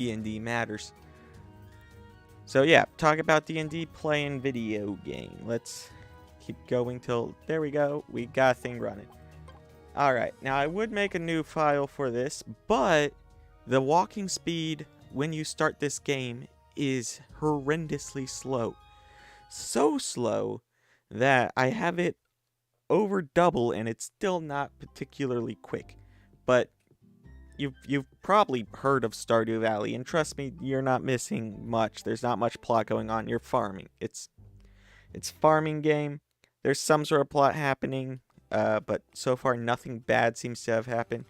D&D matters. So yeah, talk about D&D playing video game. Let's keep going till, there we go, we got a thing running. Alright, now I would make a new file for this, but the walking speed when you start this game is horrendously slow. So slow that I have it over double and it's still not particularly quick. But you've probably heard of Stardew Valley, and trust me, you're not missing much. There's not much plot going on. You're farming. It's farming game. There's some sort of plot happening, but so far nothing bad seems to have happened.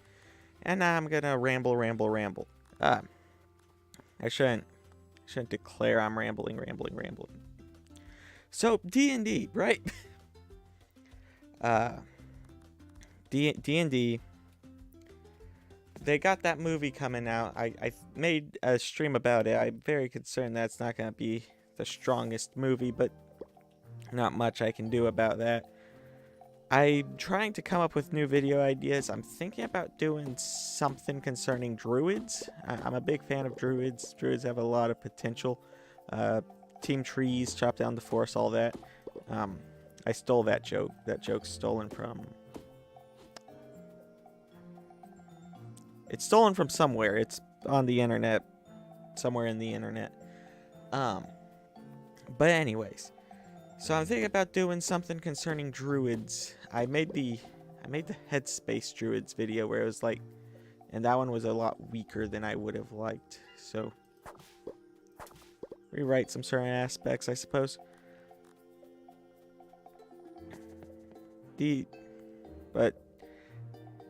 And now I'm gonna ramble. I shouldn't declare I'm rambling. So D&D, right? D&D. They got that movie coming out. I made a stream about it. I'm very concerned that's not gonna be the strongest movie, but not much I can do about that. I'm trying to come up with new video ideas. I'm thinking about doing something concerning druids. I'm a big fan of druids. Druids have a lot of potential. Team trees, chop down the forest, all that. I stole that joke. That joke's stolen from... It's stolen from somewhere. It's on the internet. Somewhere in the internet. But anyways. So I'm thinking about doing something concerning druids. I made the Headspace Druids video where it was like... And that one was a lot weaker than I would have liked. So... Rewrite some certain aspects, I suppose. But...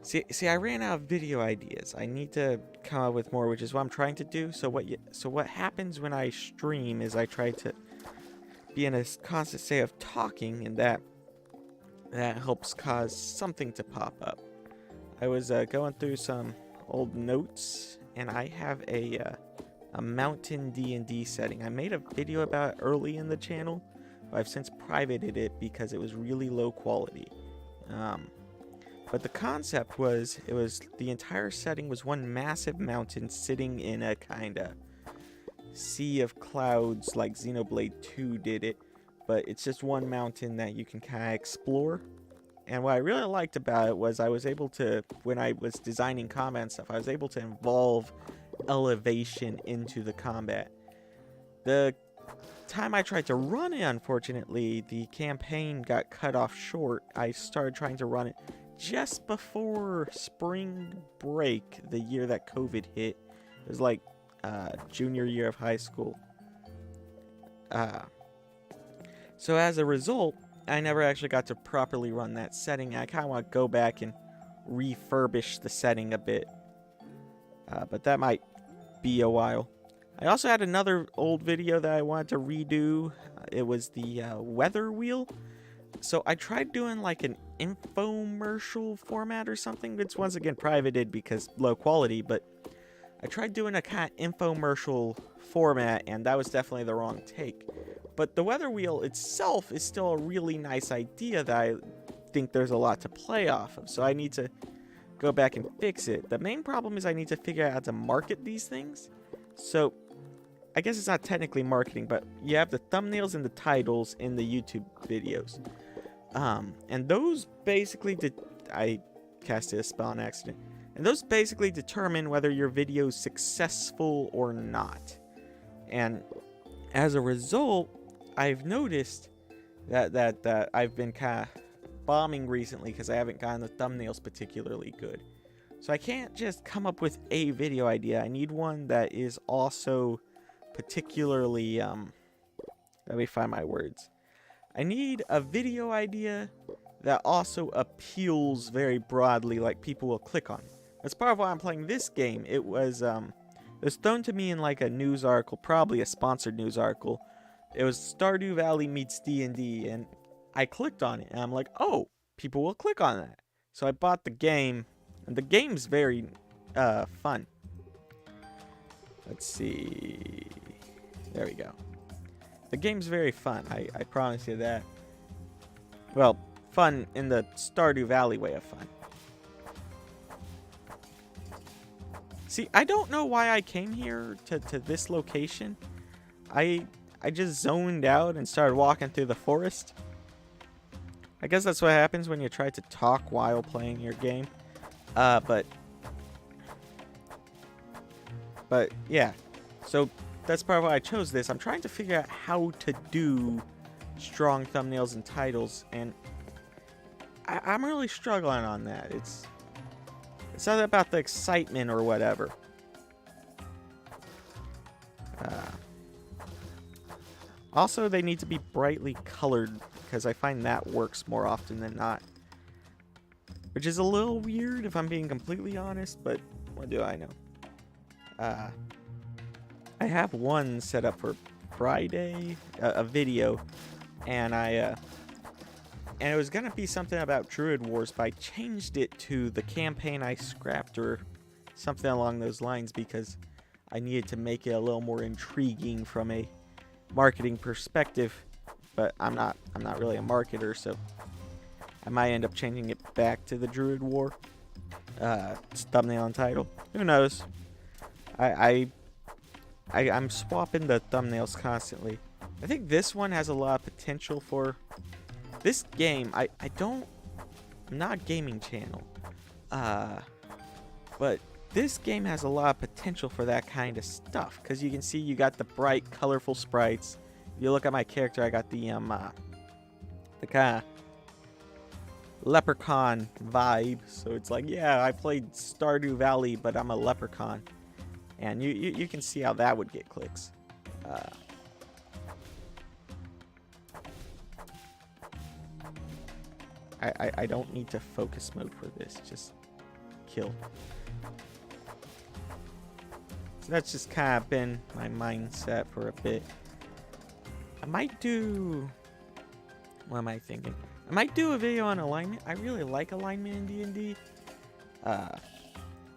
See, I ran out of video ideas. I need to come up with more, which is what I'm trying to do. So what happens when I stream is I try to be in a constant state of talking, and that helps cause something to pop up. I was going through some old notes, and I have a mountain D&D setting. I made a video about it early in the channel, but I've since privated it because it was really low quality. But the concept was, the entire setting was one massive mountain sitting in a kind of sea of clouds like Xenoblade 2 did it, but it's just one mountain that you can kind of explore. And what I really liked about it was I was able to, when I was designing combat and stuff, I was able to involve elevation into the combat. The time I tried to run it, unfortunately, the campaign got cut off short. I started trying to run it just before spring break, the year that COVID hit. It was like junior year of high school. So as a result, I never actually got to properly run that setting. I kind of want to go back and refurbish the setting a bit. But that might be a while. I also had another old video that I wanted to redo. It was the weather wheel. So I tried doing like an infomercial format or something. It's once again privated because low quality, but I tried doing a kind of infomercial format, and that was definitely the wrong take. But the weather wheel itself is still a really nice idea that I think there's a lot to play off of. So I need to go back and fix it. The main problem is I need to figure out how to market these things. So I guess it's not technically marketing, but you have the thumbnails and the titles in the YouTube videos. And those basically I casted a spell on accident. And those basically determine whether your video is successful or not. And as a result, I've noticed that I've been kind of bombing recently because I haven't gotten the thumbnails particularly good. So I can't just come up with a video idea. I need one that is also particularly, let me find my words. I need a video idea that also appeals very broadly, like people will click on. As part of why I'm playing this game, it was thrown to me in like a news article, probably a sponsored news article. It was Stardew Valley meets D&D, and I clicked on it, and I'm like, oh, people will click on that. So I bought the game, and the game's very fun. Let's see. There we go. The game's very fun. I promise you that. Well, fun in the Stardew Valley way of fun. See, I don't know why I came here to this location. I just zoned out and started walking through the forest. I guess that's what happens when you try to talk while playing your game. But yeah. So that's part of why I chose this. I'm trying to figure out how to do strong thumbnails and titles, and I'm really struggling on that. It's not about the excitement or whatever. Also, they need to be brightly colored because I find that works more often than not. Which is a little weird if I'm being completely honest, but what do I know? I have one set up for Friday, a video, and and it was gonna be something about Druid Wars, but I changed it to the campaign I scrapped or something along those lines because I needed to make it a little more intriguing from a marketing perspective. But I'm not really a marketer, so I might end up changing it back to the Druid War thumbnail and title. Who knows? I'm swapping the thumbnails constantly. I think this one has a lot of potential for this game. I'm not a gaming channel, but this game has a lot of potential for that kind of stuff because you can see you got the bright, colorful sprites. If you look at my character, I got the kind of leprechaun vibe. So it's like, yeah, I played Stardew Valley, but I'm a leprechaun. And you can see how that would get clicks. I don't need to focus mode for this. Just kill. So that's just kind of been my mindset for a bit. I might do... What am I thinking? I might do a video on alignment. I really like alignment in D&D.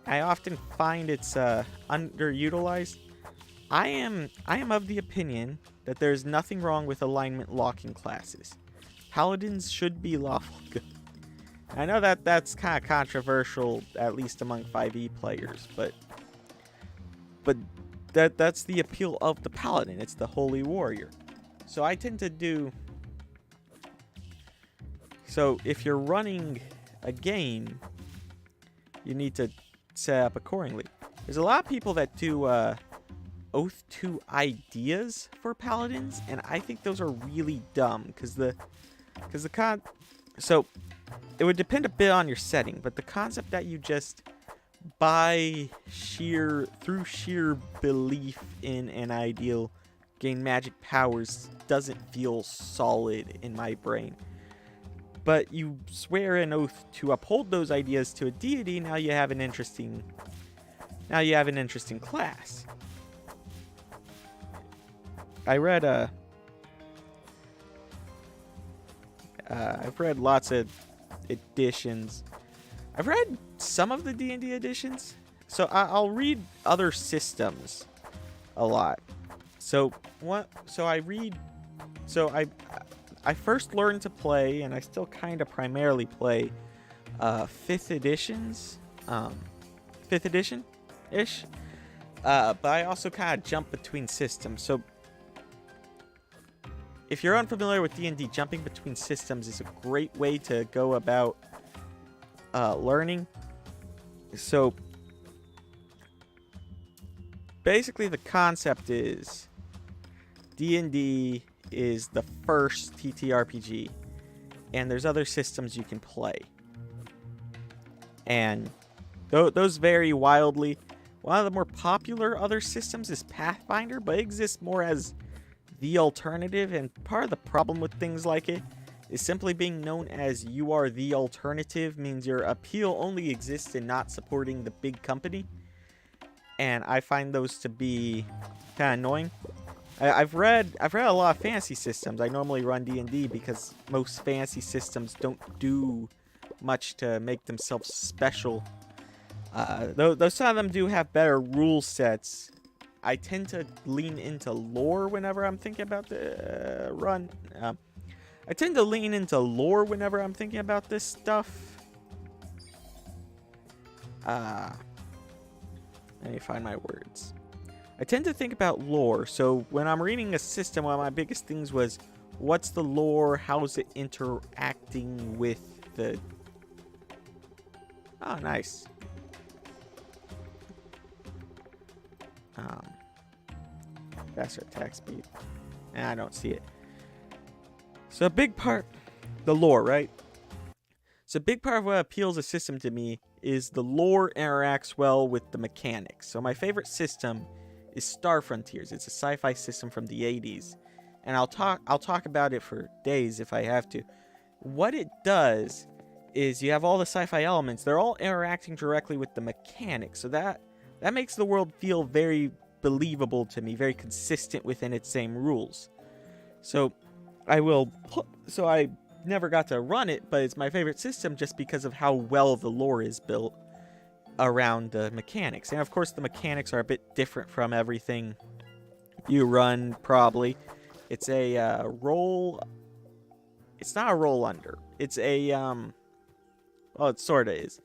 I often find it's underutilized. I am of the opinion that there's nothing wrong with alignment locking classes. Paladins should be lawful good. I know that's kind of controversial, at least among 5e players, but that's the appeal of the paladin. It's the holy warrior. So I tend to do... So if you're running a game, you need to set up accordingly. There's a lot of people that do oath to ideas for paladins, and I think those are really dumb so it would depend a bit on your setting, but the concept that you just through sheer belief in an ideal gain magic powers doesn't feel solid in my brain. But you swear an oath to uphold those ideas to a deity. Now you have an interesting class. I read I've read lots of editions. I've read some of the D&D editions, so I'll read other systems a lot. I first learned to play, and I still kind of primarily play 5th editions, 5th edition-ish, but I also kind of jump between systems. So if you're unfamiliar with D&D, jumping between systems is a great way to go about learning. So basically the concept is D&D is the first TTRPG, and there's other systems you can play, and those vary wildly. One of the more popular other systems is Pathfinder, but it exists more as the alternative, and part of the problem with things like it is simply being known as you are the alternative means your appeal only exists in not supporting the big company, and I find those to be kind of annoying. I've read a lot of fantasy systems. I normally run D&D because most fantasy systems don't do much to make themselves special. Though some of them do have better rule sets. I tend to lean into lore whenever I'm thinking about the run. I tend to lean into lore whenever I'm thinking about this stuff. Let me find my words. I tend to think about lore, so when I'm reading a system, one of my biggest things was, what's the lore? How's it interacting with the... Oh, nice. Faster attack speed. I don't see it. So a big part... The lore, right? So a big part of what appeals a system to me is the lore interacts well with the mechanics. So my favorite system is Star Frontiers. It's a sci-fi system from the 80s. And I'll talk about it for days if I have to. What it does is you have all the sci-fi elements. They're all interacting directly with the mechanics. So that makes the world feel very believable to me, very consistent within its same rules. So I never got to run it, but it's my favorite system just because of how well the lore is built around the mechanics. And of course the mechanics are a bit different from everything you run, probably. It's a roll... It's not a roll under. It's a... Well, it sort of is.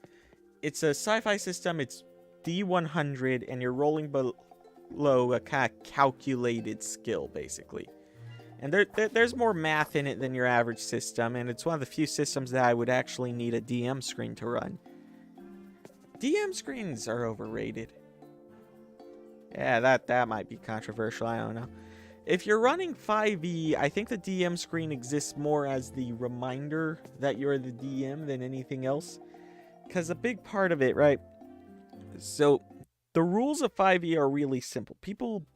It's a sci-fi system. It's D100, and you're rolling below a kind of calculated skill, basically. And there's more math in it than your average system, and it's one of the few systems that I would actually need a DM screen to run. DM screens are overrated. Yeah, that might be controversial, I don't know. If you're running 5e, I think the DM screen exists more as the reminder that you're the DM than anything else. Because a big part of it, right? So, the rules of 5e are really simple. People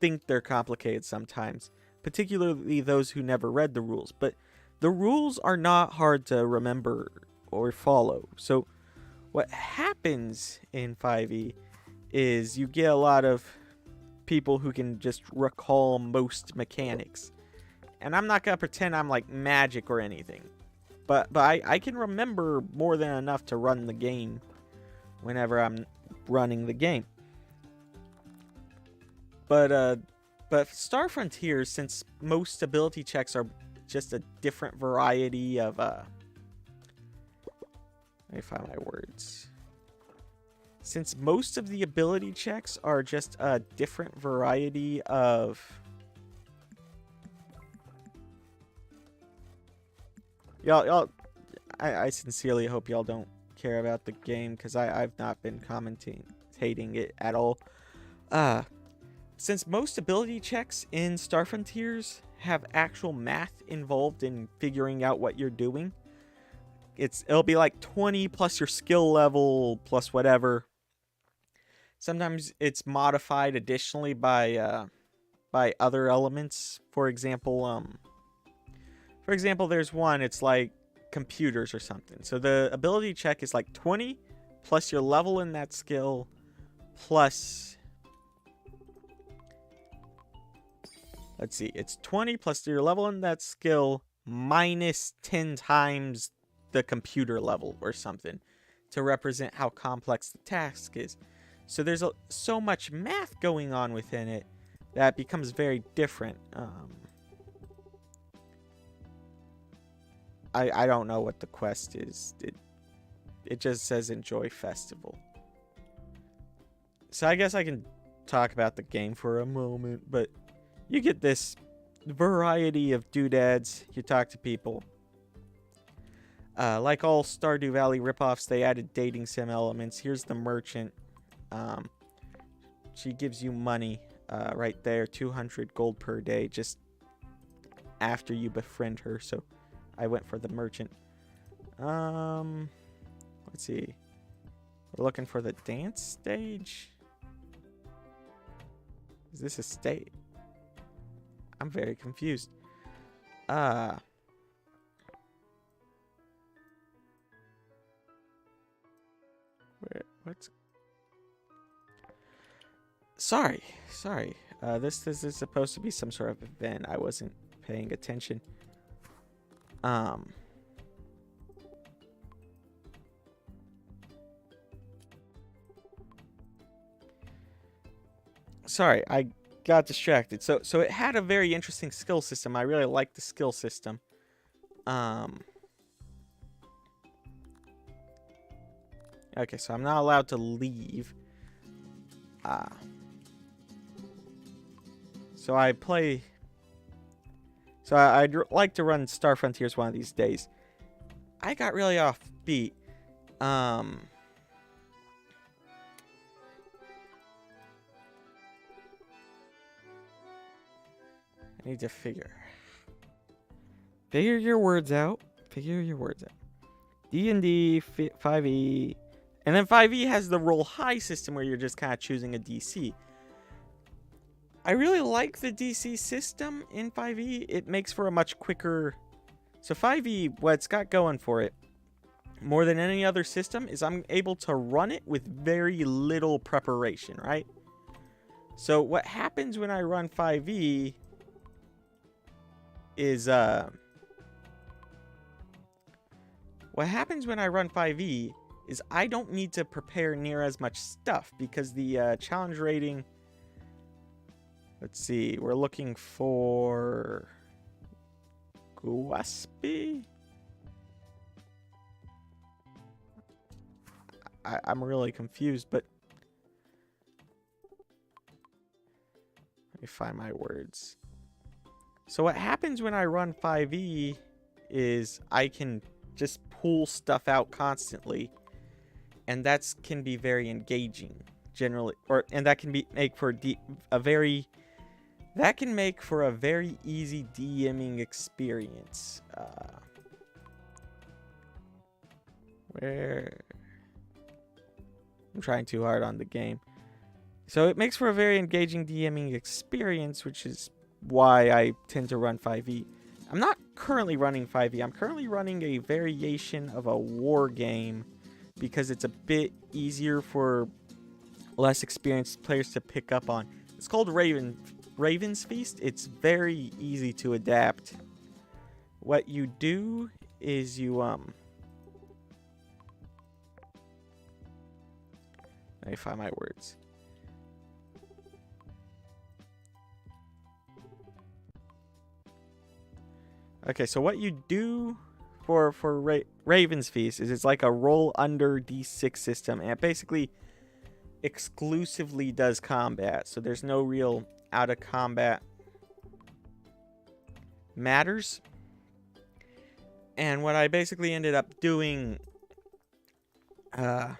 think they're complicated sometimes, particularly those who never read the rules. But the rules are not hard to remember or follow. So, what happens in 5e is you get a lot of people who can just recall most mechanics. And I'm not going to pretend I'm like magic or anything. But I can remember more than enough to run the game whenever I'm running the game. But Star Frontiers, since most ability checks are just a different variety of... Let me find my words. Since most of the ability checks are just a different variety of... I sincerely hope y'all don't care about the game, because I've not been hating it at all. Since most ability checks in Star Frontiers have actual math involved in figuring out what you're doing, it'll be like 20 plus your skill level plus whatever. Sometimes it's modified additionally by other elements. For example, there's one, it's like computers or something. So the ability check is like 20 plus your level in that skill plus... Let's see, it's 20 plus your level in that skill minus 10 times the computer level or something to represent how complex the task is. So there's so much math going on within it that it becomes very different. I don't know what the quest is. It just says enjoy festival. So I guess I can talk about the game for a moment, but you get this variety of doodads. You talk to people. Like all Stardew Valley ripoffs, they added dating sim elements. Here's the merchant. She gives you money right there, 200 gold per day, just after you befriend her. So I went for the merchant. Let's see. We're looking for the dance stage. Is this a state? I'm very confused. What's... Sorry. This is supposed to be some sort of event. I wasn't paying attention. Sorry, I got distracted. So it had a very interesting skill system. I really liked the skill system. Okay, so I'm not allowed to leave. So I play. So I'd like to run Star Frontiers one of these days. I got really off beat. I need to figure your words out. Figure your words out. D&D 5e, and then 5e has the roll high system where you're just kind of choosing a DC. I really like the DC system in 5e. It makes for a much quicker. So 5e, what it's got going for it, more than any other system, is I'm able to run it with very little preparation, right? So what happens when I run 5e is what happens when I run 5e is I don't need to prepare near as much stuff because the challenge rating. Let's see, we're looking for Guaspi. I'm really confused, but let me find my words. So what happens when I run 5e is I can just pull stuff out constantly, and that can be very engaging generally, and that can make for a very easy DMing experience. Where I'm trying too hard on the game. So it makes for a very engaging DMing experience, which is why I tend to run 5e. I'm not currently running 5e. I'm currently running a variation of a war game because it's a bit easier for less experienced players to pick up on. It's called Raven's Feast. It's very easy to adapt. What you do is you let me find my words. Okay, so what you do for Raven's Feast is it's like a roll under d6 system, and it basically exclusively does combat. So there's no real out of combat matters. And what I basically ended up doing, what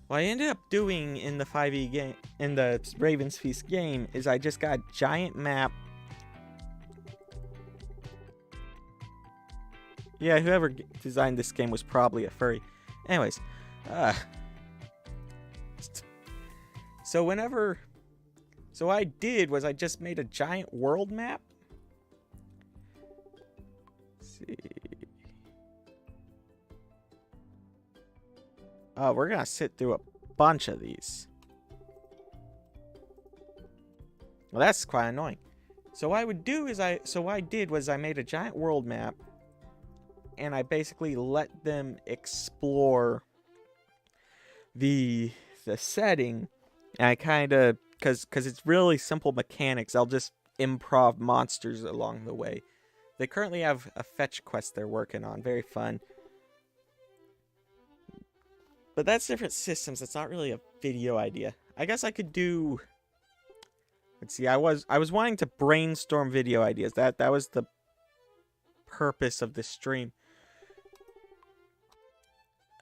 I ended up doing in the 5e game, in the Raven's Feast game, is I just got a giant map. Yeah, whoever designed this game was probably a furry. Anyways, so what I did was I just made a giant world map. Let's see. We're gonna sit through a bunch of these. Well, that's quite annoying. So what I would do is what I did was I made a giant world map, and I basically let them explore the setting. And I kind of, because it's really simple mechanics, I'll just improv monsters along the way. They currently have a fetch quest they're working on. Very fun. But that's different systems. That's not really a video idea. I guess I could do... Let's see, I was wanting to brainstorm video ideas. That was the purpose of the stream.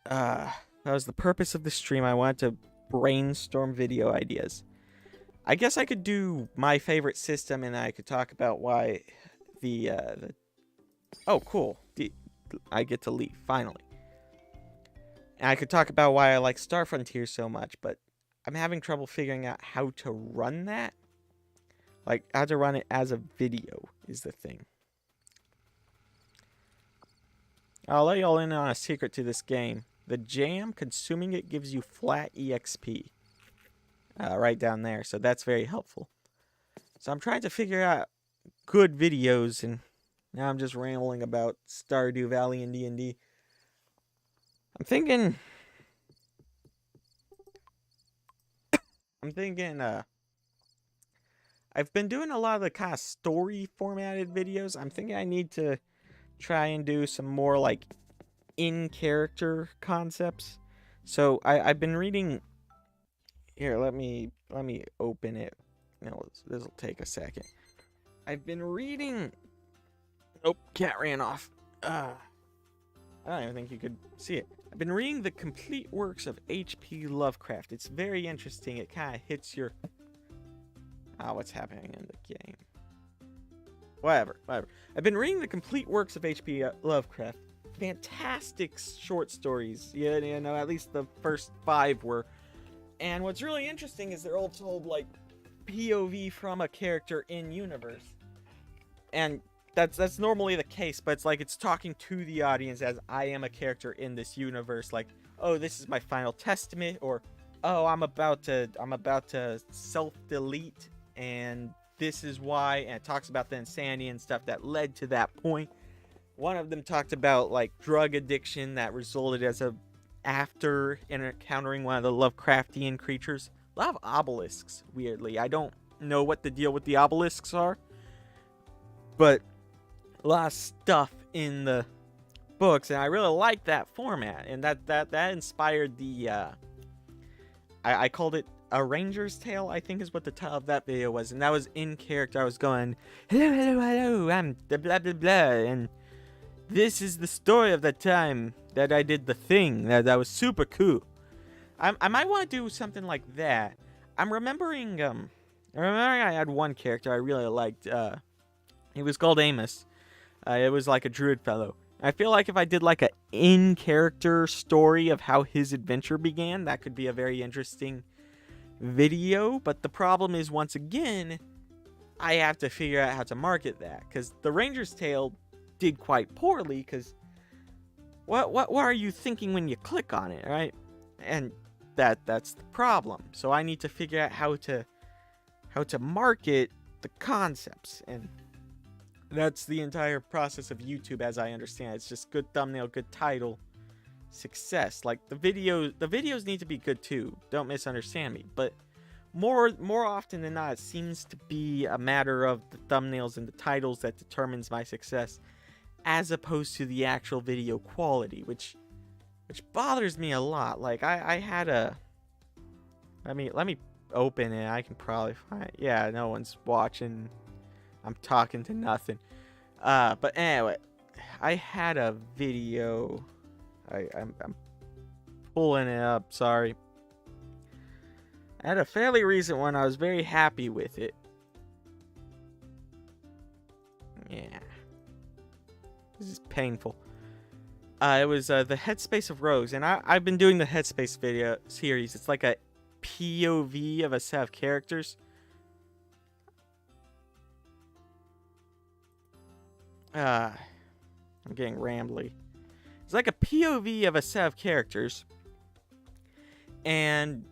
That was the purpose of the stream. I wanted to brainstorm video ideas. I guess I could do my favorite system, and I could talk about why the oh, cool. I get to leave, finally. And I could talk about why I like Star Frontier so much, but I'm having trouble figuring out how to run that. Like, how to run it as a video is the thing. I'll let y'all in on a secret to this game. The jam, consuming it gives you flat EXP. Right down there, so that's very helpful. So I'm trying to figure out good videos, and now I'm just rambling about Stardew Valley and D&D. I'm thinking, I've been doing a lot of the kind of story formatted videos. I'm thinking I need to try and do some more like in character concepts. So I've been reading Here, let me open it. No, this will take a second. I've been reading. Oh, cat ran off. I don't even think you could see it. I've been reading the complete works of H.P. Lovecraft. It's very interesting. It kind of hits your... what's happening in the game? Whatever. I've been reading the complete works of H.P. Lovecraft. Fantastic short stories. Yeah, you know, at least the first 5 were. And what's really interesting is they're all told, like, POV from a character in universe. And that's normally the case, but it's like it's talking to the audience as I am a character in this universe. Like, oh, this is my final testament, or oh, I'm about to self-delete, and this is why. And it talks about the insanity and stuff that led to that point. One of them talked about like drug addiction that resulted after encountering one of the Lovecraftian creatures. A lot of obelisks, weirdly. I don't know what the deal with the obelisks are, but a lot of stuff in the books, and I really like that format, and that inspired the I called it A Ranger's Tale, I think is what the title of that video was, and that was in character. I was going, hello, I'm the blah blah blah, and this is the story of the time that I did the thing that was super cool. I might want to do something like that. I'm remembering I had one character I really liked. He was called Amos. It was like a druid fellow. I feel like if I did like a in-character story of how his adventure began, that could be a very interesting video. But the problem is, once again, I have to figure out how to market that, because the Ranger's Tale did quite poorly. Because what are you thinking when you click on it, right? And that's the problem. So I need to figure out how to market the concepts, and that's the entire process of YouTube, as I understand. It's just good thumbnail, good title, success. Like the videos need to be good too. Don't misunderstand me. But more often than not, it seems to be a matter of the thumbnails and the titles that determines my success, as opposed to the actual video quality, which bothers me a lot. Like I had a. Let me open it. I can probably find it. Yeah, no one's watching. I'm talking to nothing. But anyway, I had a video. I'm pulling it up. Sorry. I had a fairly recent one. I was very happy with it. Yeah. This is painful. It was the Headspace of Rogues, and I've been doing the Headspace video series. It's like a POV of a set of characters. I'm getting rambly. It's like a POV of a set of characters, and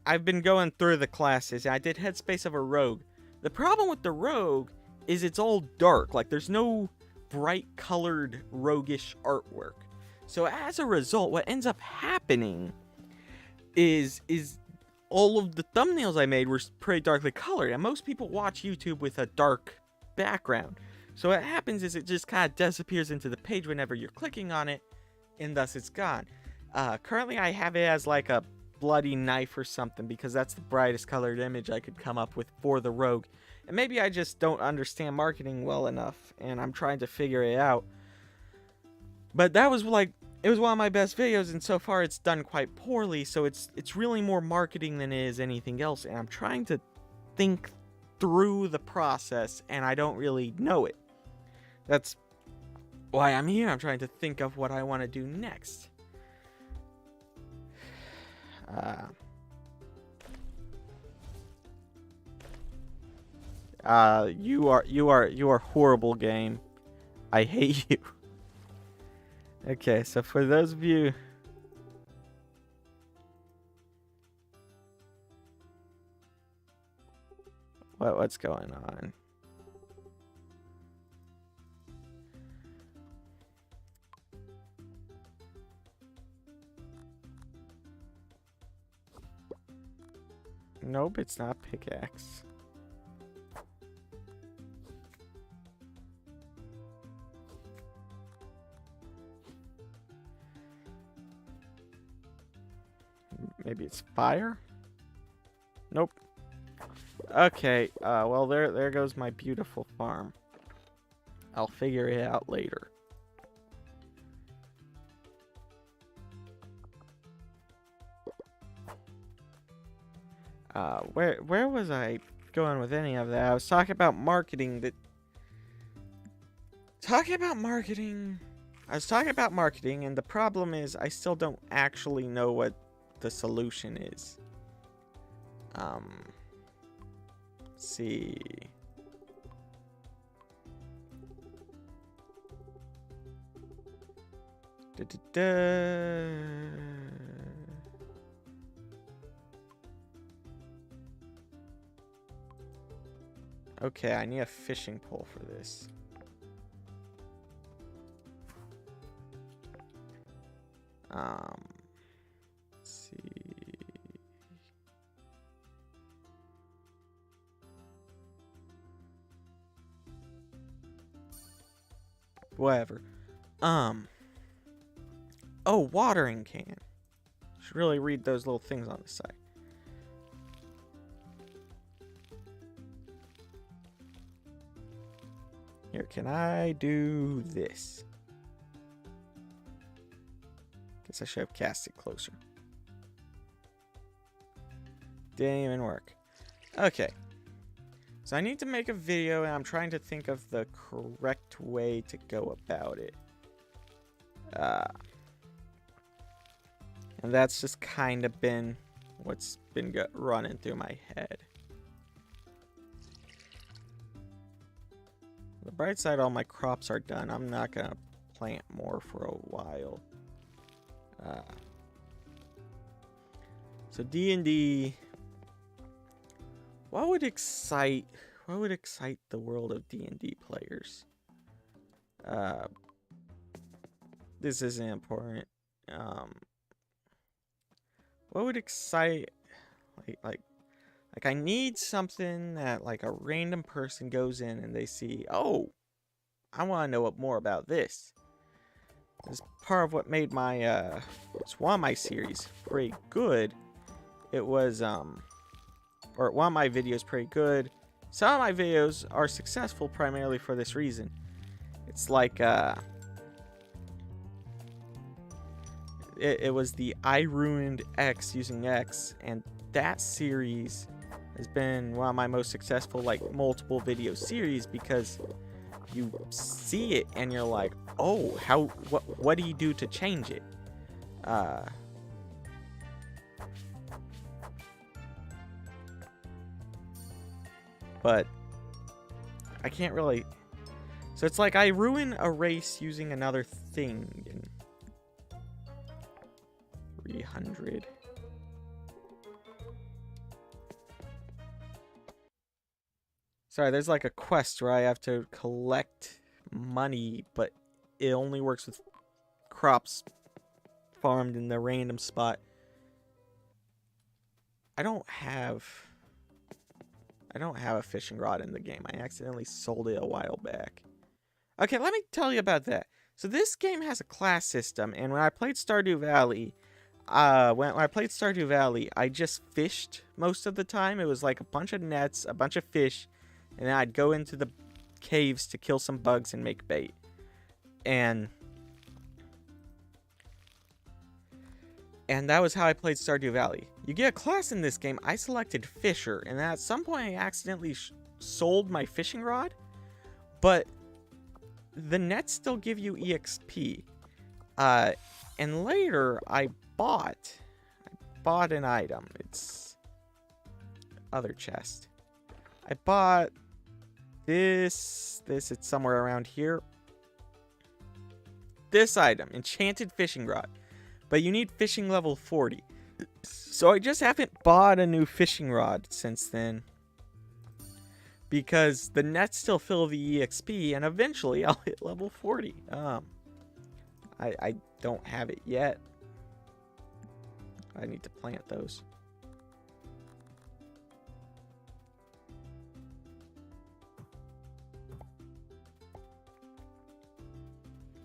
I've been going through the classes. I did Headspace of a Rogue. The problem with the Rogue is it's all dark. Like, there's no bright colored roguish artwork. So as a result, what ends up happening is all of the thumbnails I made were pretty darkly colored, and most people watch YouTube with a dark background. So what happens is it just kind of disappears into the page whenever you're clicking on it, and thus it's gone. Currently I have it as like a bloody knife or something, because that's the brightest colored image I could come up with for the Rogue. And maybe I just don't understand marketing well enough, and I'm trying to figure it out. But that was like, it was one of my best videos, and so far it's done quite poorly, so it's really more marketing than it is anything else, and I'm trying to think through the process, and I don't really know it. That's why I'm here. I'm trying to think of what I want to do next. You are horrible, game. I hate you. Okay, so for those of you what's going on? Nope, it's not pickaxe. Maybe it's fire? Nope. Okay, well, there goes my beautiful farm. I'll figure it out later. Where was I going with any of that? I was talking about marketing. I was talking about marketing, and the problem is I still don't actually know what the solution is. Let's see. Okay, I need a fishing pole for this. Let's see. Whatever. Oh, watering can. Should really read those little things on the side. Here, can I do this? Guess I should have cast it closer. Didn't even work. Okay. So I need to make a video, and I'm trying to think of the correct way to go about it. And that's just kind of been what's been running through my head. On the bright side, all my crops are done. I'm not going to plant more for a while. So D&D, what would excite the world of D&D players? This isn't important. What would excite, like I need something that like a random person goes in and they see, oh, I want to know more about this. It's part of what made my it's one of my series pretty good. It was or one of my videos pretty good. Some of my videos are successful primarily for this reason. It's like it was the I Ruined X using X, and that series has been one of my most successful like multiple video series because you see it and you're like, oh, what do you do to change it? But I can't really. So it's like I ruin a race using another thing. And 300. Sorry, there's like a quest where I have to collect money, but it only works with crops farmed in the random spot. I don't have a fishing rod in the game. I accidentally sold it a while back. Okay, let me tell you about that. So this game has a class system, and when I played Stardew Valley, I just fished most of the time. It was like a bunch of nets, a bunch of fish, and then I'd go into the caves to kill some bugs and make bait. And that was how I played Stardew Valley. You get a class in this game. I selected Fisher, and then at some point I accidentally sold my fishing rod, but the nets still give you EXP. And later I bought an item. It's other chest. I bought this. It's somewhere around here. This item, enchanted fishing rod. But you need fishing level 40. So I just haven't bought a new fishing rod since then. Because the nets still fill the EXP, and eventually I'll hit level 40. I don't have it yet. I need to plant those.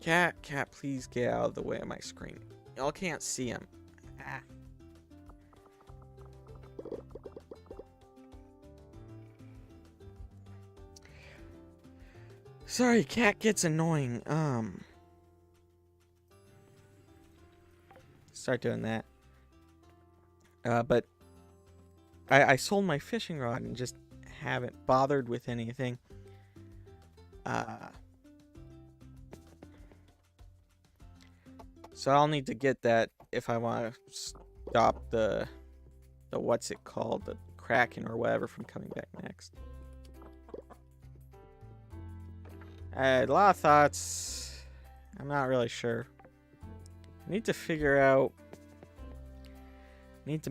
Cat, please get out of the way of my screen. Y'all can't see him. Ah. Sorry, cat gets annoying. Start doing that. But I sold my fishing rod and just haven't bothered with anything. So I'll need to get that if I want to stop the what's it called, the Kraken or whatever from coming back next. I had a lot of thoughts. I'm not really sure. I need to figure out. Need to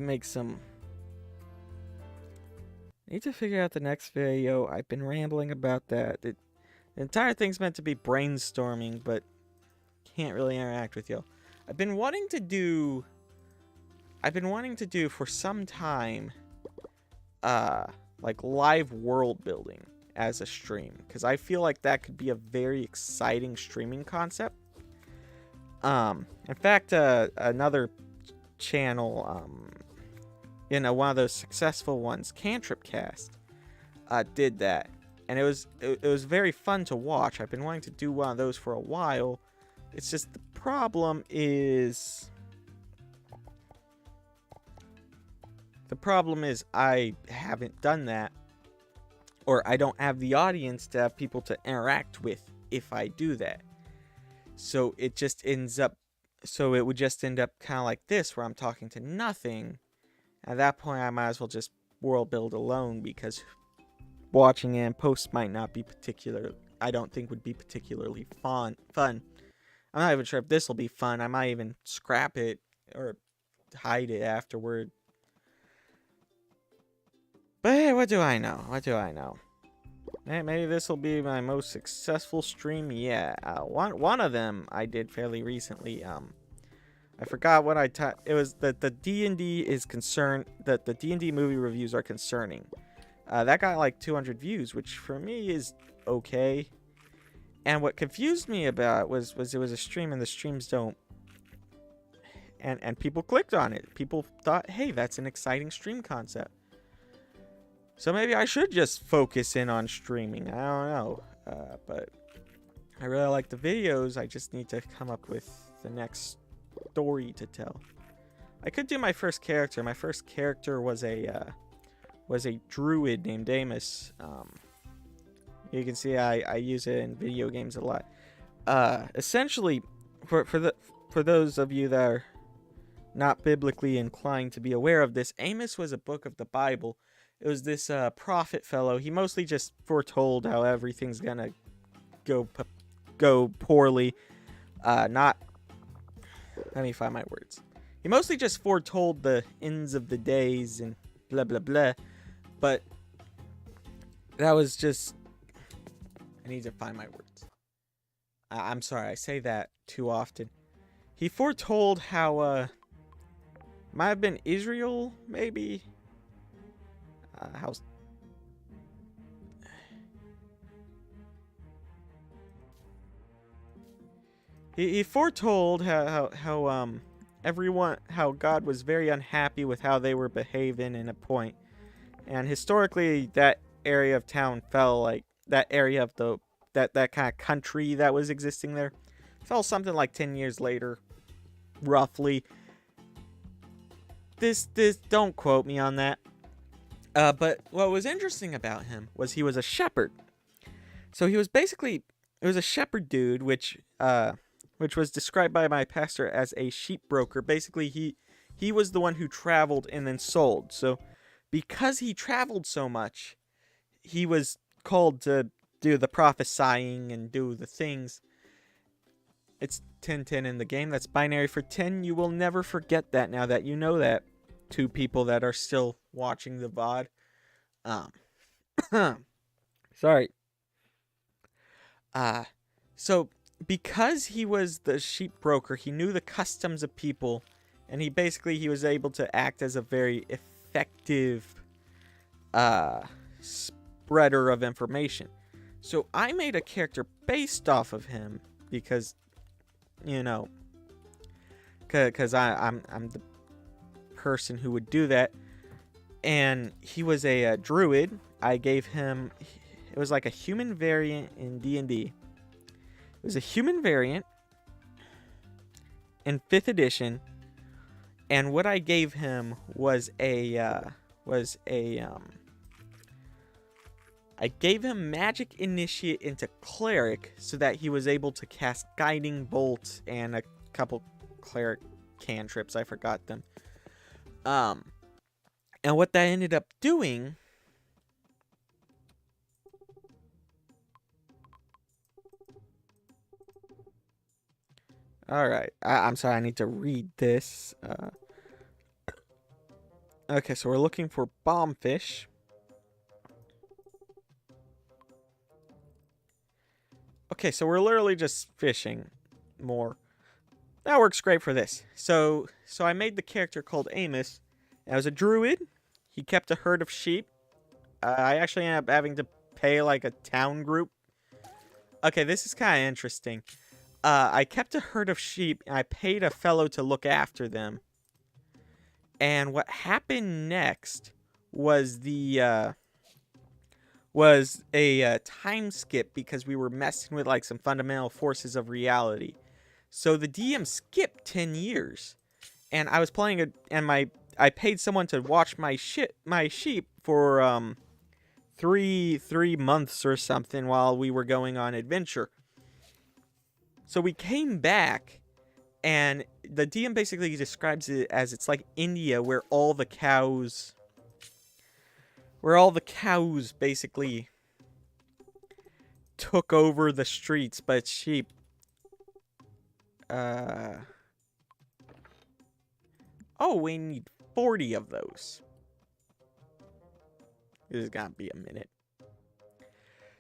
figure out the next video. I've been rambling about that. The entire thing's meant to be brainstorming, but can't really interact with you. I've been wanting to do for some time, like live world building as a stream, because I feel like that could be a very exciting streaming concept. In fact, another channel, one of those successful ones, Cantripcast, did that, and it was very fun to watch. I've been wanting to do one of those for a while. It's just the problem is I haven't done that, or I don't have the audience to have people to interact with if I do that. So it would just end up kind of like this, where I'm talking to nothing. At that point, I might as well just world build alone, because watching and post might not be I don't think would be particularly fun. I'm not even sure if this will be fun. I might even scrap it or hide it afterward. But hey, what do I know? Maybe this will be my most successful stream. Yeah, one of them I did fairly recently. I forgot what it was that the D&D is concerned, that the D&D movie reviews are concerning. That got like 200 views, which for me is okay. And what confused me about it was it was a stream, and the streams don't. And people clicked on it. People thought, hey, that's an exciting stream concept. So maybe I should just focus in on streaming. I don't know. But I really like the videos. I just need to come up with the next story to tell. I could do my first character. My first character was a druid named Amos. You can see I use it in video games a lot. Essentially, for those of you that are not biblically inclined to be aware of this, Amos was a book of the Bible. It was this prophet fellow. He mostly just foretold how everything's gonna go poorly. Let me find my words. He mostly just foretold the ends of the days and blah blah blah. But that was just. I need to find my words. I'm sorry, I say that too often. He foretold how might have been Israel, maybe. He foretold how God was very unhappy with how they were behaving in a point, and historically that area of town fell, like that area of that kind of country that was existing there fell something like 10 years later, roughly. This don't quote me on that. But what was interesting about him was he was a shepherd. So he was basically, it was a shepherd dude, which was described by my pastor as a sheep broker. Basically, he was the one who traveled and then sold. So because he traveled so much, he was called to do the prophesying and do the things. It's 10-10 in the game. That's binary for 10. You will never forget that now that you know that. Two people that are still watching the VOD. Sorry. So because he was the sheep broker, he knew the customs of people, and he was able to act as a very effective spreader of information. So I made a character based off of him because, because I'm the person who would do that. And he was a druid. I gave him It was like a human variant in D&D. It was a human variant in 5th edition, and what I gave him was I gave him Magic Initiate into Cleric so that he was able to cast Guiding Bolt and a couple Cleric cantrips. I forgot them. And what that ended up doing... Alright, I'm sorry, I need to read this. Okay, so we're looking for bombfish. Okay, so we're literally just fishing more. That works great for this. So I made the character called Amos. And I was a druid. He kept a herd of sheep. I actually ended up having to pay like a town group. Okay, this is kind of interesting. I kept a herd of sheep, and I paid a fellow to look after them. And what happened next was a time skip because we were messing with like some fundamental forces of reality. So the DM skipped 10 years, and I was playing I paid someone to watch my sheep for 3 months or something while we were going on adventure. So we came back, and the DM basically describes it as it's like India, where all the cows basically took over the streets, but sheep. Oh, we need 40 of those. This is gonna be a minute.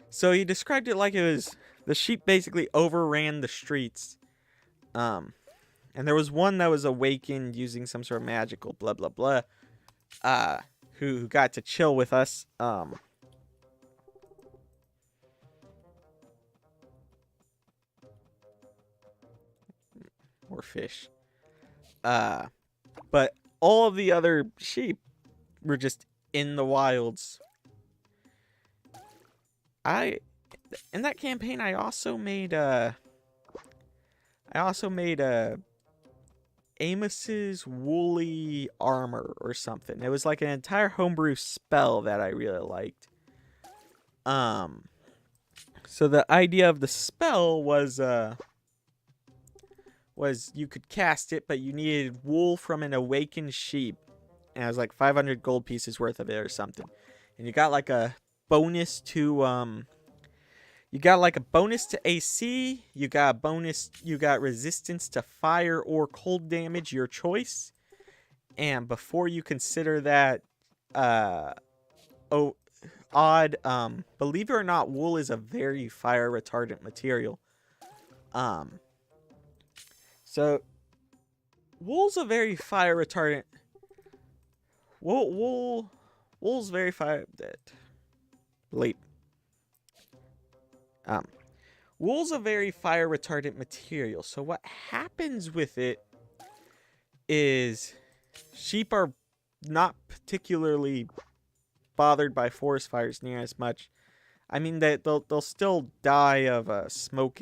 So he described it like it was the sheep basically overran the streets. And there was one that was awakened using some sort of magical blah blah blah. Who got to chill with us. More fish. But all of the other sheep were just in the wilds. In that campaign I also made Amos's woolly armor or something. It was like an entire homebrew spell that I really liked. So the idea of the spell was you could cast it, but you needed wool from an awakened sheep. And it was like 500 gold pieces worth of it or something. And you got like a bonus to AC, you got resistance to fire or cold damage, your choice. And before you consider that odd, believe it or not, wool is a very fire retardant material. So wool's a very fire retardant. Wool's very fire. Late. Wool's a very fire retardant material. So what happens with it is sheep are not particularly bothered by forest fires near as much. I mean, they'll still die of smoke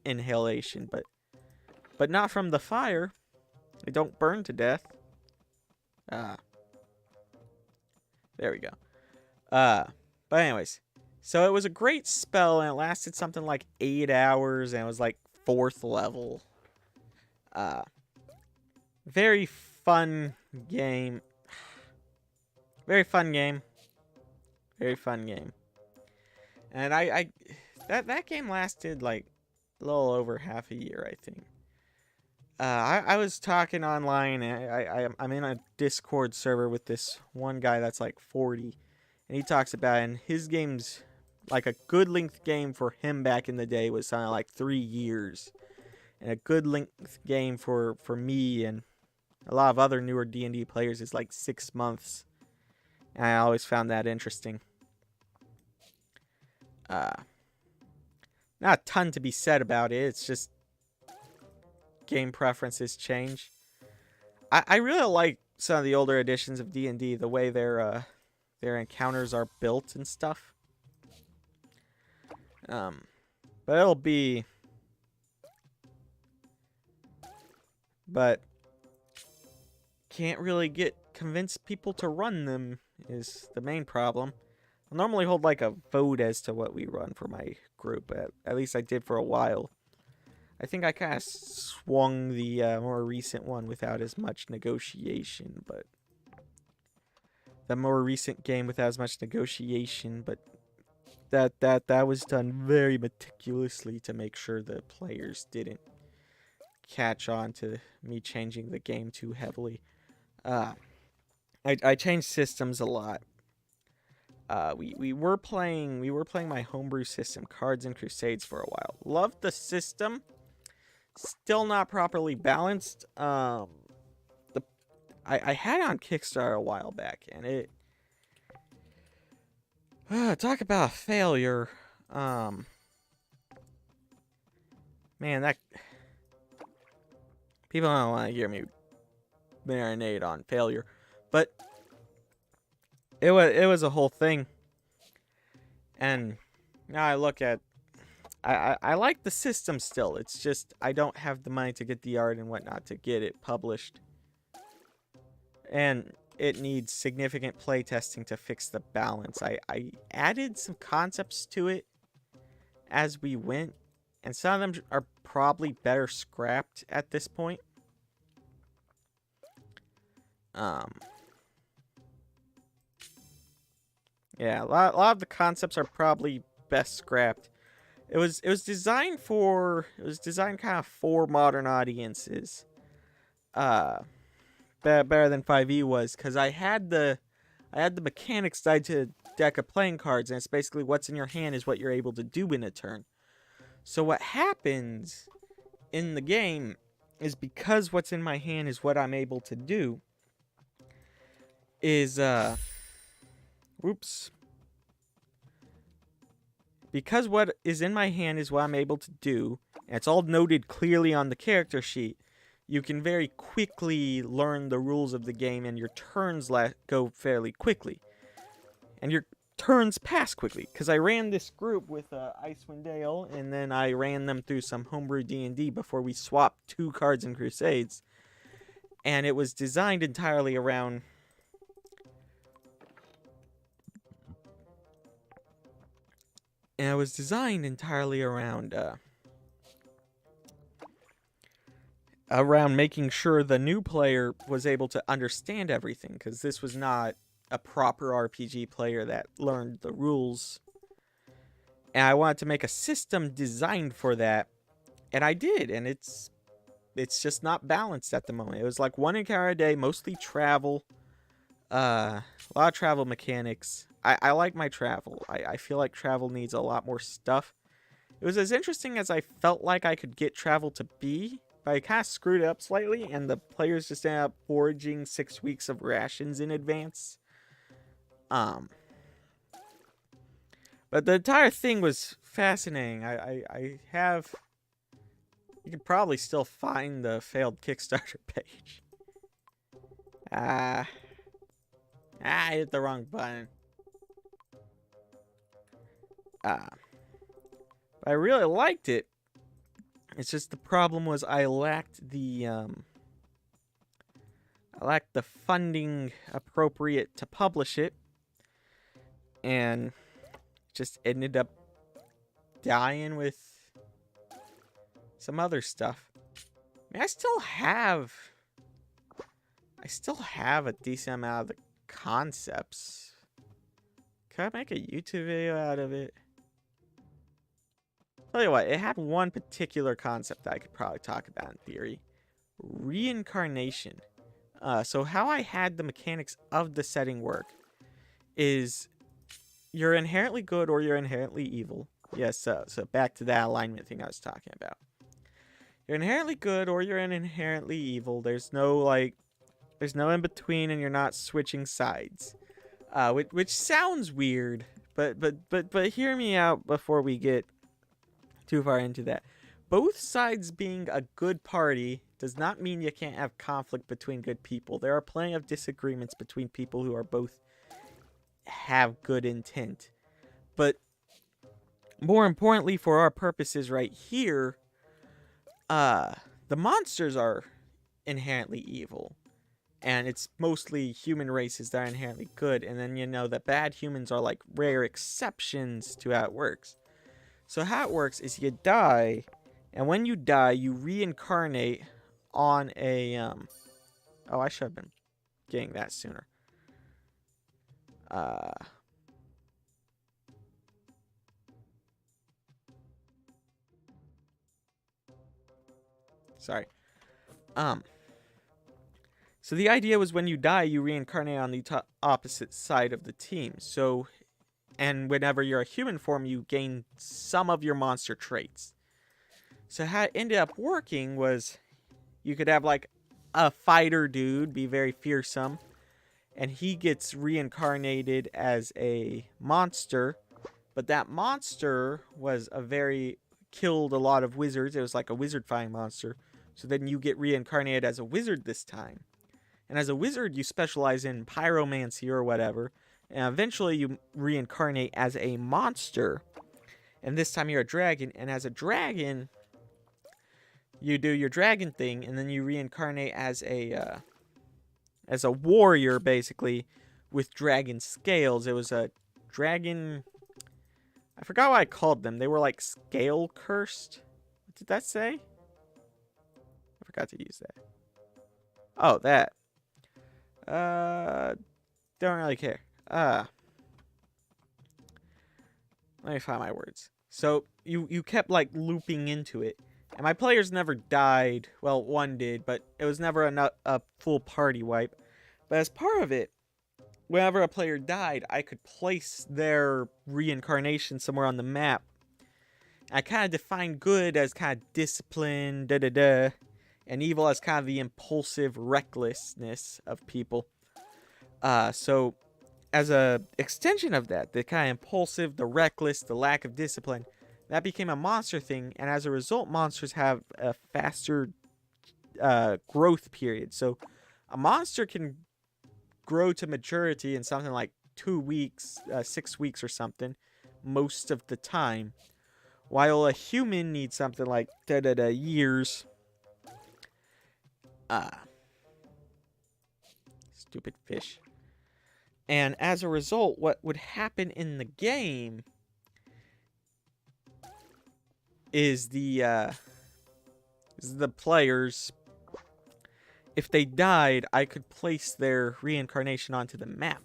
inhalation, but not from the fire. They don't burn to death. There we go. But anyways, so it was a great spell, and it lasted something like 8 hours, and it was like 4th level. Very fun game. Very fun game. Very fun game. And that game lasted like a little over half a year, I think. I was talking online, and I'm in a Discord server with this one guy that's like 40, and he talks about it, and his game's like a good length game for him back in the day was something like 3 years, and a good length game for me and a lot of other newer D&D players is like 6 months, and I always found that interesting. Not a ton to be said about it. It's just game preferences change. I really like some of the older editions of D&D, the way their encounters are built and stuff. But it'll be... But can't really convince people to run them is the main problem. I'll normally hold like a vote as to what we run for my group. At least I did for a while. I think I kind of swung the more recent one without as much negotiation, but the more recent game without as much negotiation, but that was done very meticulously to make sure the players didn't catch on to me changing the game too heavily. I changed systems a lot. We were playing my homebrew system, Cards and Crusades, for a while. Loved the system. Still not properly balanced. I had it on Kickstarter a while back, and it talk about a failure. Man, that people don't want to hear me marinate on failure, but it was a whole thing. And now I look at, I like the system still. It's just I don't have the money to get the art and whatnot to get it published, and it needs significant playtesting to fix the balance. I added some concepts to it as we went, and some of them are probably better scrapped at this point. Yeah, a lot of the concepts are probably best scrapped. It was designed kind of for modern audiences. Better than 5e was, because I had the mechanics tied to a deck of playing cards, and it's basically what's in your hand is what you're able to do in a turn. So what happens in the game is, because what's in my hand is what I'm able to do, is because what is in my hand is what I'm able to do, and it's all noted clearly on the character sheet, you can very quickly learn the rules of the game, and your turns go fairly quickly. And your turns pass quickly, because I ran this group with Icewind Dale, and then I ran them through some homebrew D&D before we swapped 2 Cards and Crusades. And it was designed entirely around... around making sure the new player was able to understand everything, because this was not a proper RPG player that learned the rules. And I wanted to make a system designed for that, and I did, and it's just not balanced at the moment. It was like 1 encounter a day, mostly travel, a lot of travel mechanics. I like my travel. I feel like travel needs a lot more stuff. It was as interesting as I felt like I could get travel to be, but I kind of screwed it up slightly, and the players just ended up foraging 6 weeks of rations in advance. But the entire thing was fascinating. I have... You can probably still find the failed Kickstarter page. I hit the wrong button. I really liked it. It's just the problem was I lacked the funding appropriate to publish it, and just ended up dying with some other stuff. I mean, I still have a decent amount of the concepts. Could I make a YouTube video out of it? Tell you what, it had one particular concept that I could probably talk about in theory. Reincarnation. So how I had the mechanics of the setting work is you're inherently good or you're inherently evil. Yes, so back to that alignment thing I was talking about. You're inherently good or you're inherently evil. There's no in between, and you're not switching sides. Which sounds weird, but hear me out before we get too far into that. Both sides being a good party does not mean you can't have conflict between good people. There are plenty of disagreements between people who are both have good intent. But more importantly for our purposes right here, the monsters are inherently evil. And it's mostly human races that are inherently good. And then you know that bad humans are like rare exceptions to how it works. So how it works is you die, and when you die, you reincarnate on a oh, I should have been getting that sooner. Uh sorry. Um so the idea was when you die, you reincarnate on the opposite side of the team. So and whenever you're a human form, you gain some of your monster traits. So how it ended up working was you could have like a fighter dude be very fearsome, and he gets reincarnated as a monster, but that monster was killed a lot of wizards. It was like a wizard fighting monster. So then you get reincarnated as a wizard this time. And as a wizard, you specialize in pyromancy or whatever. And eventually you reincarnate as a monster. And this time you're a dragon. And as a dragon, you do your dragon thing, and then you reincarnate as a warrior, basically, with dragon scales. It was a dragon. I forgot what I called them. They were like scale cursed. What did that say? I forgot to use that. Oh, that. Don't really care. Let me find my words. So you kept like looping into it, and my players never died. Well, one did, but it was never a full party wipe. But as part of it, whenever a player died, I could place their reincarnation somewhere on the map. I kind of defined good as kind of discipline, and evil as kind of the impulsive recklessness of people. So as a extension of that, the kind of impulsive, the reckless, the lack of discipline, that became a monster thing, and as a result, monsters have a faster growth period. So a monster can grow to maturity in something like 2 weeks, 6 weeks or something, most of the time, while a human needs something like years. Stupid fish. And as a result, what would happen in the game is the players, if they died, I could place their reincarnation onto the map.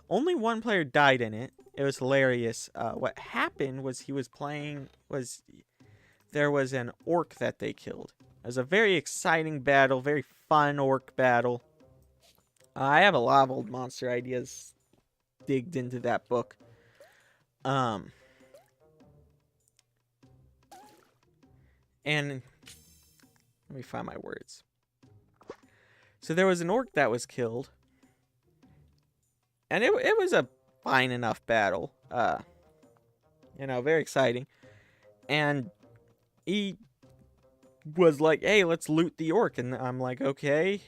Only one player died in it. It was hilarious. What happened was there was an orc that they killed. It was a very exciting battle, very fun orc battle. I have a lot of old monster ideas digged into that book. And let me find my words. So there was an orc that was killed, and it was a fine enough battle. Very exciting. And he was like, "Hey, let's loot the orc," and I'm like, "Okay."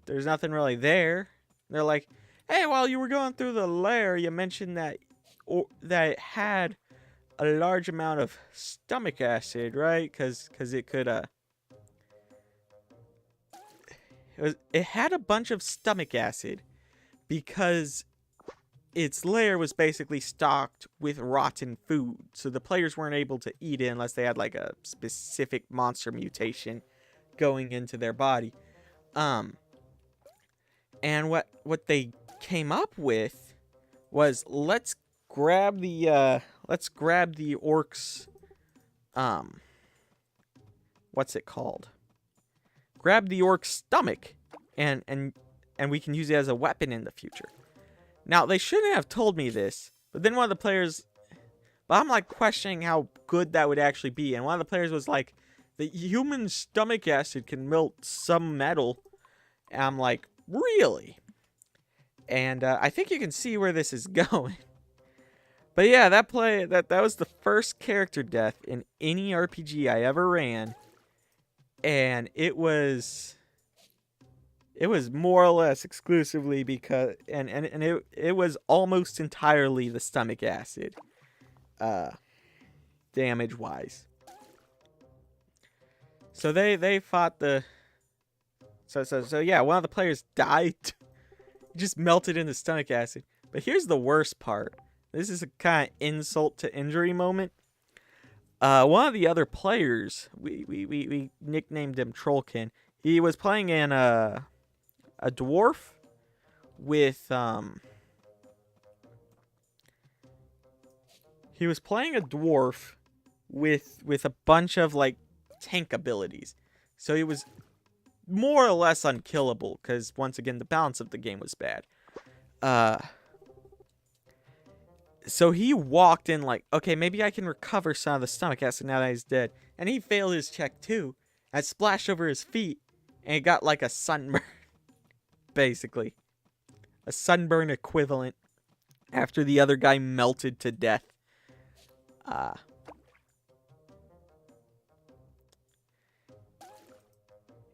There's nothing really there. They're like, "Hey, while you were going through the lair, you mentioned that it had a large amount of stomach acid, right? Because it could it had a bunch of stomach acid because its lair was basically stocked with rotten food, so the players weren't able to eat it unless they had like a specific monster mutation going into their body." And what they came up with was let's grab the orc's what's it called? Grab the orc's stomach and we can use it as a weapon in the future. Now, they shouldn't have told me this, but then one of the players, but I'm like questioning how good that would actually be, and one of the players was like, the human stomach acid can melt some metal. And I'm like, really? And I think you can see where this is going. But yeah, that was the first character death in any RPG I ever ran, and it was more or less exclusively because it was almost entirely the stomach acid. damage wise. So they fought the. So yeah, one of the players died. Just melted into stomach acid. But here's the worst part. This is a kind of insult to injury moment. One of the other players, we nicknamed him Trollkin. He was playing in a dwarf with he was playing a dwarf with a bunch of like tank abilities. So he was more or less unkillable because once again the balance of the game was bad. So he walked in like, okay, maybe I can recover some of the stomach acid now that he's dead. And he failed his check too. I splashed over his feet and he got like a sunburn. Basically. A sunburn equivalent after the other guy melted to death.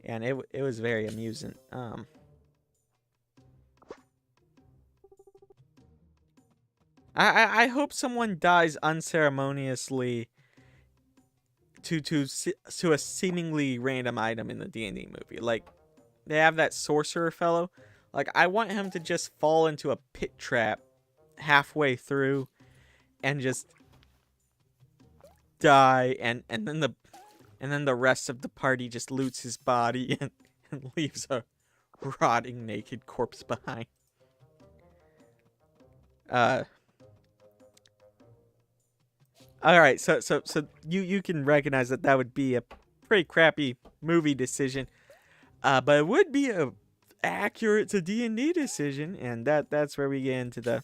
And it was very amusing. I hope someone dies unceremoniously to a seemingly random item in the D&D movie. Like, they have that sorcerer fellow. Like, I want him to just fall into a pit trap halfway through and just die, and then the rest of the party just loots his body and leaves a rotting naked corpse behind. Alright, so you can recognize that would be a pretty crappy movie decision. But it would be a accurate to D&D decision, and that's where we get into the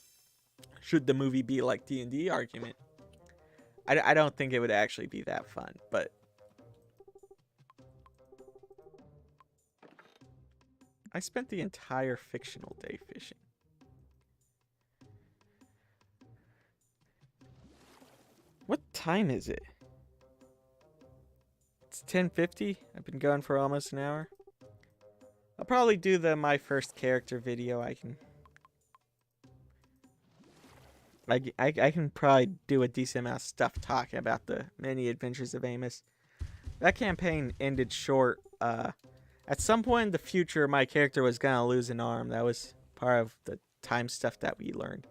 should the movie be like D&D argument. I don't think it would actually be that fun, but I spent the entire fictional day fishing. What time is it? It's 10:50. I've been going for almost an hour. I'll probably do my first character video. I can probably do a decent amount of stuff talking about the many adventures of Amos. That campaign ended short. At some point in the future, my character was gonna lose an arm. That was part of the time stuff that we learned.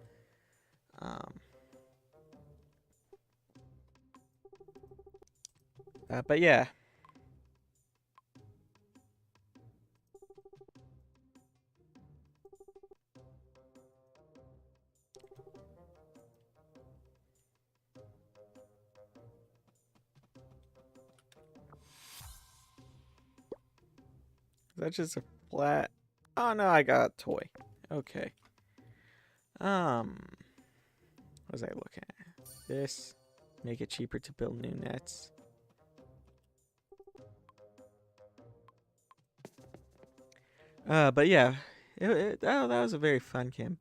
But yeah. Is that just a flat? Oh no, I got a toy. Okay. What was I looking at? This. Make it cheaper to build new nets. But yeah, that was a very fun camp.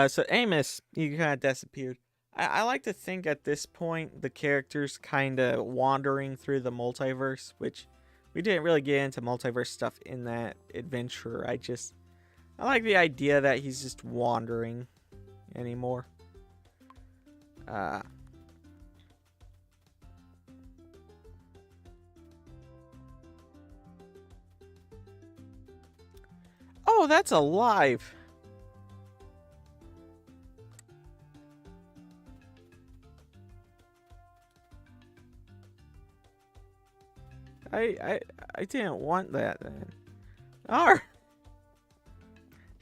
So Amos, you kind of disappeared. I like to think at this point the character's kind of wandering through the multiverse, which we didn't really get into multiverse stuff in that adventure. I like the idea that he's just wandering anymore. Oh, that's alive. I didn't want that then. Oh,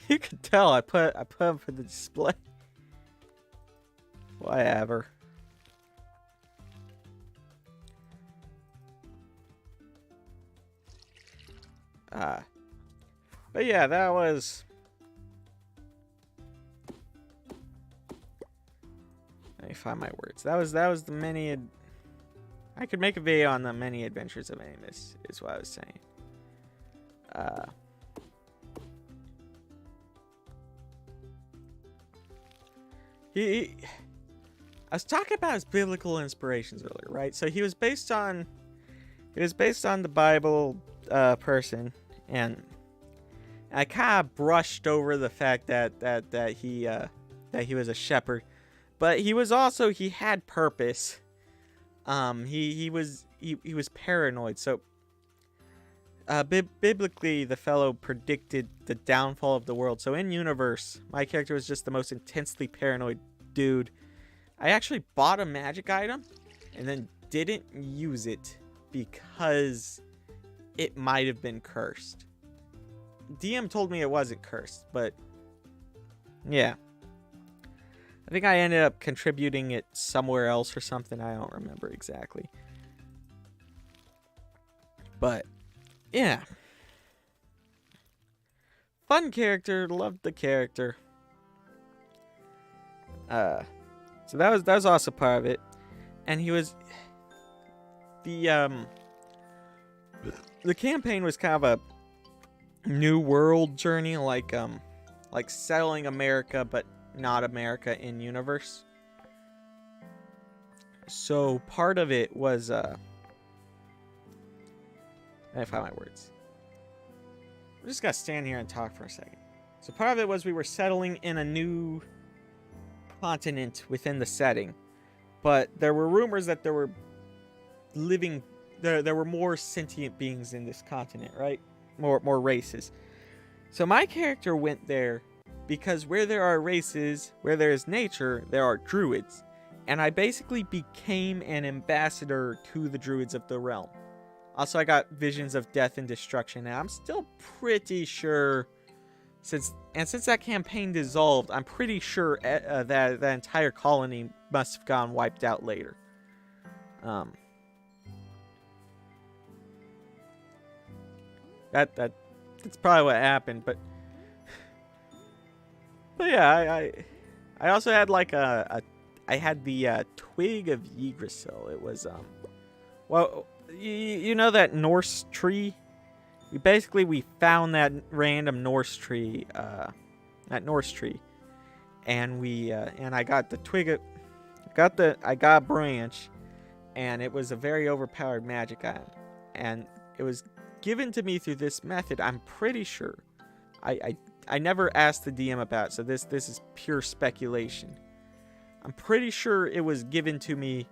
you could tell I put him for the display. Whatever. But yeah, that was. Let me find my words. That was the many. I could make a video on the many adventures of Amos, is what I was saying. I was talking about his biblical inspirations earlier, right? So he was based on the Bible person, and I kind of brushed over the fact that he was a shepherd. But he had purpose. He was paranoid. So biblically, the fellow predicted the downfall of the world. So in universe, my character was just the most intensely paranoid dude. I actually bought a magic item and then didn't use it because it might have been cursed. DM told me it wasn't cursed, but yeah. I think I ended up contributing it somewhere else or something. I don't remember exactly. But yeah. Fun character, loved the character. So that was also part of it. And he was the campaign was kind of a new world journey, like settling America but not America in universe. So part of it was let me find my words. I'm just gonna stand here and talk for a second. So part of it was we were settling in a new continent within the setting, but there were rumors that there were more sentient beings in this continent, right? More races. So my character went there because where there are races, where there is nature, there are druids. And I basically became an ambassador to the druids of the realm. Also, I got visions of death and destruction, and I'm still pretty sure, since that campaign dissolved, I'm pretty sure that the entire colony must have gone wiped out later. That's probably what happened, but yeah, I also had like I had the twig of Yggdrasil. It was well, you know that Norse tree? We found that random Norse tree, and I got the twig. I got a branch, and it was a very overpowered magic item, and it was given to me through this method. I'm pretty sure. I never asked the DM about it, so this is pure speculation. I'm pretty sure it was given to me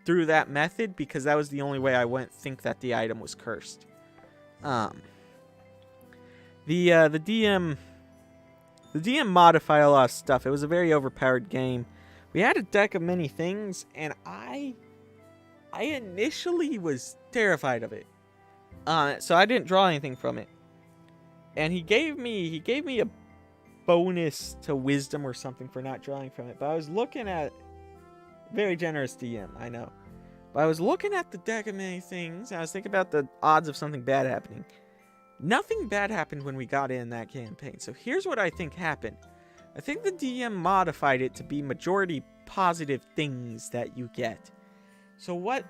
through that method because that was the only way I wouldn't think that the item was cursed. The DM modified a lot of stuff. It was a very overpowered game. We had a deck of many things, and I initially was terrified of it. So I didn't draw anything from it. And he gave me a bonus to wisdom or something for not drawing from it. But I was looking at very generous DM, I know. But I was looking at the deck of many things, and I was thinking about the odds of something bad happening. Nothing bad happened when we got in that campaign. So here's what I think happened. I think the DM modified it to be majority positive things that you get. So what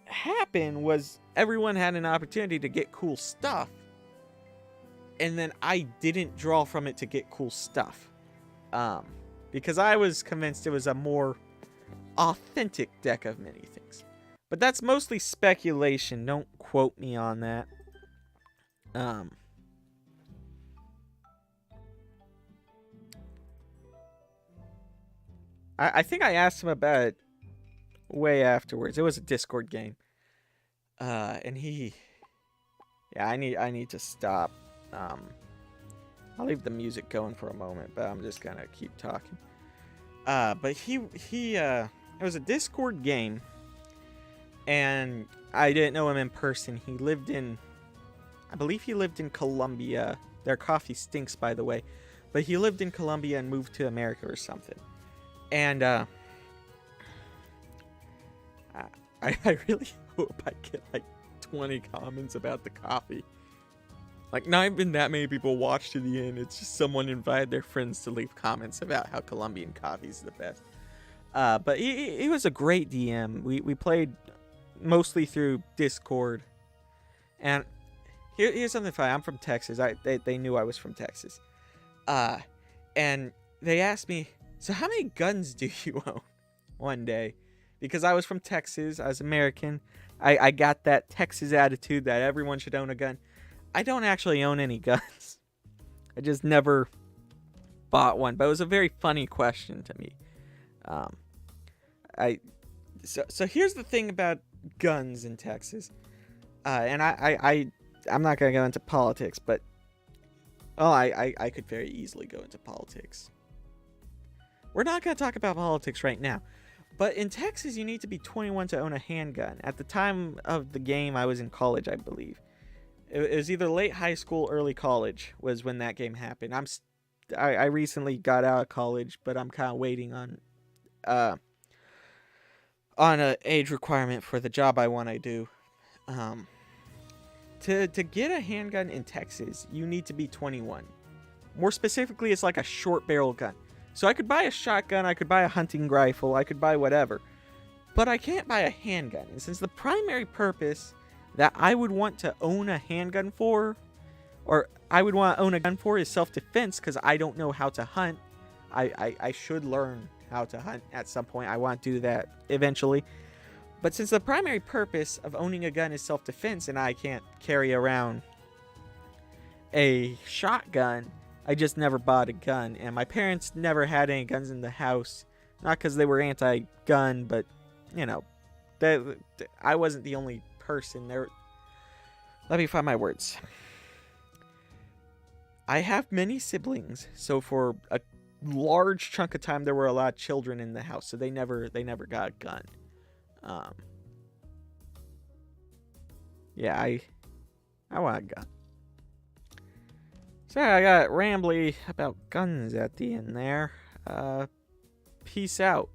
happened was everyone had an opportunity to get cool stuff. And then I didn't draw from it to get cool stuff. Because I was convinced it was a more authentic deck of many things. But that's mostly speculation. Don't quote me on that. I think I asked him about it way afterwards. It was a Discord game. And I need to stop. I'll leave the music going for a moment, but I'm just gonna keep talking. But it was a Discord game, and I didn't know him in person. I believe he lived in Colombia. Their coffee stinks, by the way, but he lived in Colombia and moved to America or something. And I really hope I get like 20 comments about the coffee. Like, not even that many people watch to the end. It's just someone invited their friends to leave comments about how Colombian coffee is the best. But he was a great DM. We played mostly through Discord. And here's something funny. I'm from Texas. They knew I was from Texas. And they asked me, so how many guns do you own? One day. Because I was from Texas. I was American. I got that Texas attitude that everyone should own a gun. I don't actually own any guns. I just never bought one. But it was a very funny question to me. Um, I so here's the thing about guns in Texas, and I'm not gonna go into politics, but I could very easily go into politics. We're not gonna talk about politics right now. But in Texas, you need to be 21 to own a handgun. At the time of the game, I was in college, I believe. It was either late high school, early college was when that game happened. I recently got out of college, but I'm kind of waiting on a age requirement for the job I want to do. To get a handgun in Texas, you need to be 21. More specifically, it's like a short barrel gun. So I could buy a shotgun, I could buy a hunting rifle, I could buy whatever. But I can't buy a handgun. And since the primary purpose that I would want to own a handgun for, or I would want to own a gun for, is self-defense, because I don't know how to hunt. I should learn how to hunt at some point. I want to do that eventually. But since the primary purpose of owning a gun is self-defense, and I can't carry around a shotgun, I just never bought a gun, and my parents never had any guns in the house. Not because they were anti-gun, but, you know, I wasn't the only person there. Let me find my words. I have many siblings, so for a large chunk of time there were a lot of children in the house, so they never got a gun. Yeah, I want a gun. Sorry, I got rambly about guns at the end there. Peace out.